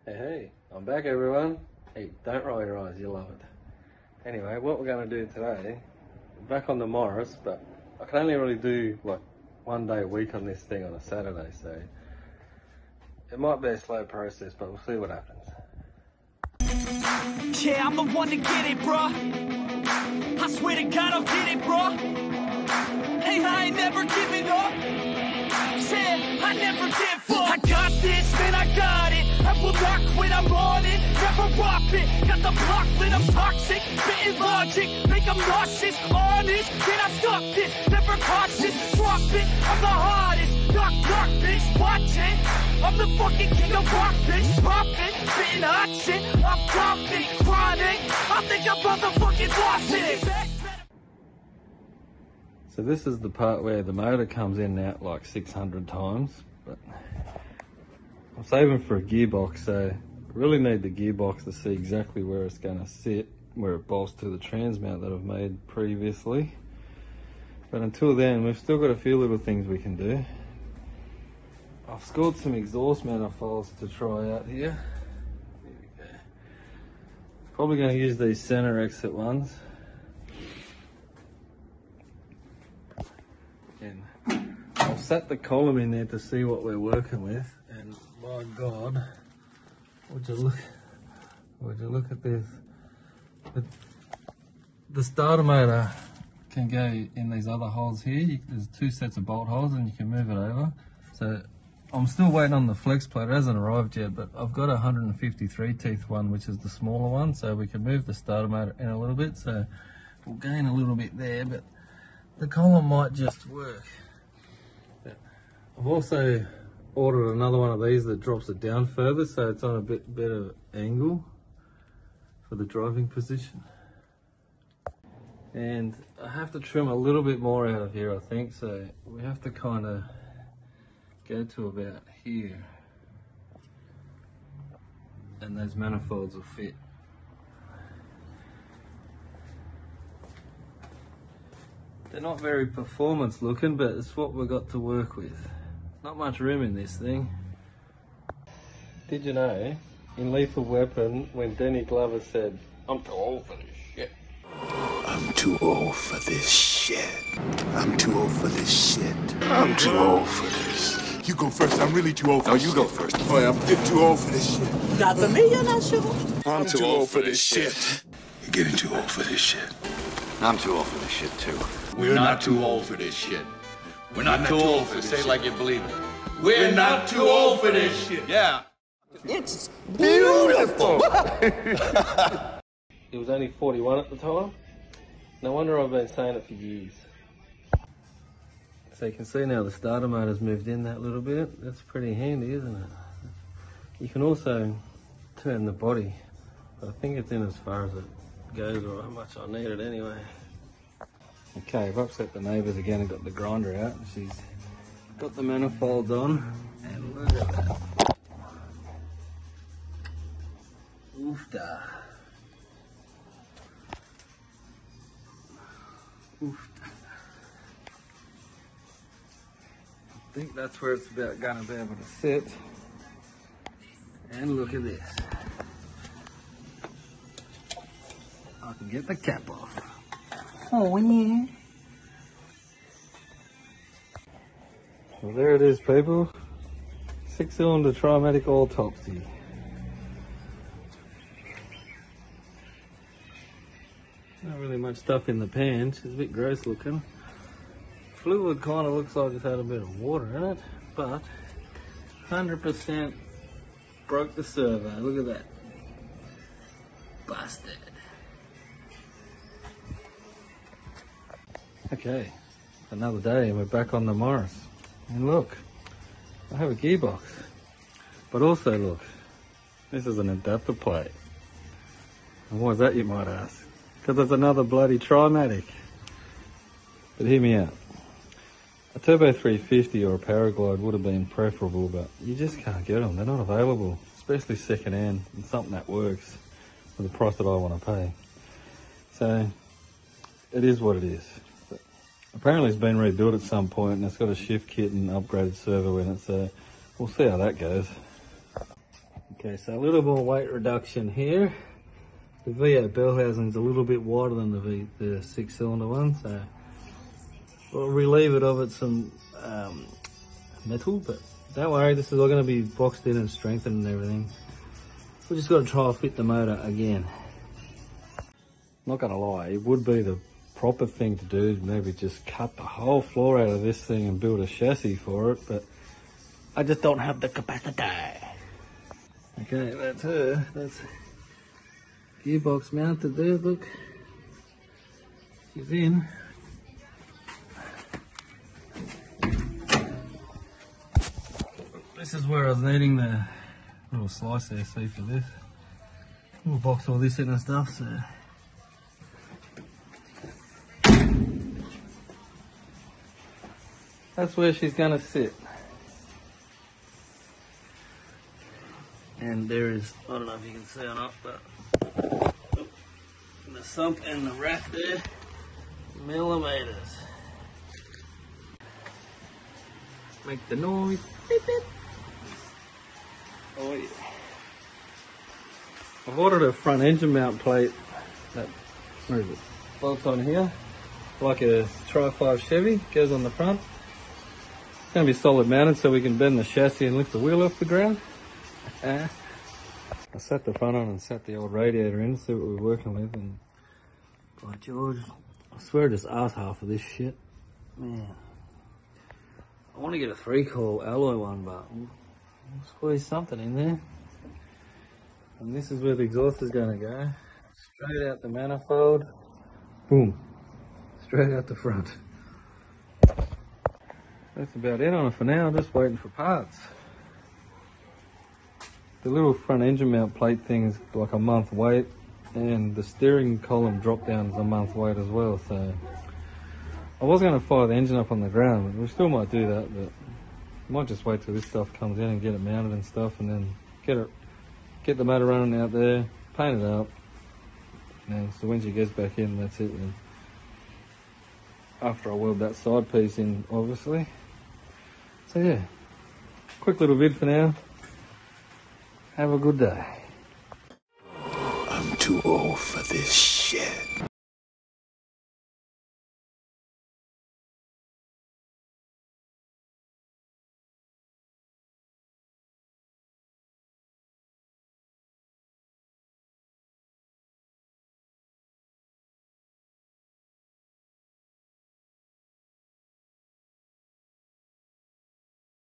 Hey, I'm back everyone. Hey, don't roll your eyes, you'll love it. Anyway, what we're going to do today, we're back on the Morris, but I can only really do like 1 day a week on this thing on a Saturday, so it might be a slow process, but we'll see what happens. Yeah, I'm the one to get it, bro. I swear to God I'll get it, bro. Hey, I ain't never giving up. Said I never give up. I got this, man, I got it. I will not quit, I'm on it. Never rock it. Got the block lit, I'm toxic. Spitting logic, make them nauseous. Honest, can I stop this? Never cautious, drop it. I'm the hardest. Knock, knock, bitch, watch it. I'm the fucking king of rock, bitch. Poppin', spitting hot shit. I'm dropping, chronic. I think I'm motherfucking lost it. So this is the part where the motor comes in and out like 600 times, but I'm saving for a gearbox, so I really need the gearbox to see exactly where it's going to sit, where it bolts to the transmount that I've made previously. But until then, we've still got a few little things we can do. I've scored some exhaust manifolds to try out here. There we go. Probably going to use these center exit ones. And I'll set the column in there to see what we're working with, and my God, would you look at this? The starter motor can go in these other holes here. There's 2 sets of bolt holes and you can move it over. So I'm still waiting on the flex plate. It hasn't arrived yet, but I've got a 153 teeth one, which is the smaller one, so we can move the starter motor in a little bit, so we'll gain a little bit there, but the column might just work. I've also ordered another one of these that drops it down further, so it's on a bit better angle for the driving position. And I have to trim a little bit more out of here, I think, so we have to kind of go to about here, and those manifolds will fit. They're not very performance looking, but it's what we've got to work with. Not much room in this thing. Did you know, in Lethal Weapon, when Danny Glover said, "I'm too old for this shit." I'm too old for this shit. I'm too old for this shit. I'm too old for this. You go first. I'm really too old for this. No, you go first. Boy, I'm too old for this shit. Not for me, you're not sure. I'm too old for this shit. You're getting too old for this shit. I'm too old for this shit, too. We're not too old for this shit. We're not too old for this shit. Say it like you believe it. We're not too old for this shit. Yeah. It's beautiful. It was only 41 at the time. No wonder I've been saying it for years. So you can see now the starter motor's moved in that little bit. That's pretty handy, isn't it? You can also turn the body, but I think it's in as far as it goes, or how much I need it anyway. Okay, I've upset the neighbours again and got the grinder out. She's got the manifolds on, and look at that. Oofda. Oofda. I think that's where it's about going to be able to sit. And look at this. I can get the cap off. Oh, yeah. Well, there it is, people. 6-cylinder Trimatic autopsy. Not really much stuff in the pan. She's a bit gross looking. Fluid kind of looks like it's had a bit of water in it, but 100% broke the servo. Look at that. Busted. Okay, another day and we're back on the Morris. And look, I have a gearbox. But also look, this is an adapter plate. And why is that, you might ask? Because it's another bloody Trimatic. But hear me out. A Turbo 350 or a Paraglide would have been preferable, but you just can't get them. They're not available, especially second hand, and something that works for the price that I want to pay. So it is what it is. But apparently it's been rebuilt at some point and it's got a shift kit and upgraded servo in it, so we'll see how that goes. Okay, so a little more weight reduction here. The V8 bell housing is a little bit wider than the 6-cylinder one, so we'll relieve it of some metal, but don't worry, this is all going to be boxed in and strengthened and everything. We just got to try and fit the motor again. Not going to lie, it would be the proper thing to do, maybe just cut the whole floor out of this thing and build a chassis for it, but I just don't have the capacity. Okay, that's her. That's gearbox mounted there, look. She's in. This is where I was needing the little slice there, see, for this. We'll box all this in and stuff, so. That's where she's gonna sit. And there is, I don't know if you can see or not, but the sump and the rack there, millimeters. Make the noise, beep beep. Oh yeah. I've ordered a front engine mount plate that, where is it? Bolts on here, like a Tri-5 Chevy, goes on the front. It's going to be solid mounted so we can bend the chassis and lift the wheel off the ground. I sat the front on and sat the old radiator in to see what we were working with, and by George, I swear I just asked half of this shit. Man, I want to get a 3-coil alloy one, but we'll squeeze something in there. And this is where the exhaust is going to go. Straight out the manifold. Boom. Straight out the front. That's about it on it for now, just waiting for parts. The little front engine mount plate thing is like a month weight, and the steering column drop down is a month weight as well, so I was going to fire the engine up on the ground, but we still might do that, but I might just wait till this stuff comes in and get it mounted and stuff, and then get the motor running out there, paint it up, and so when she gets back in, that's it then. After I weld that side piece in, obviously. So yeah, quick little vid for now. Have a good day. I'm too old for this shit.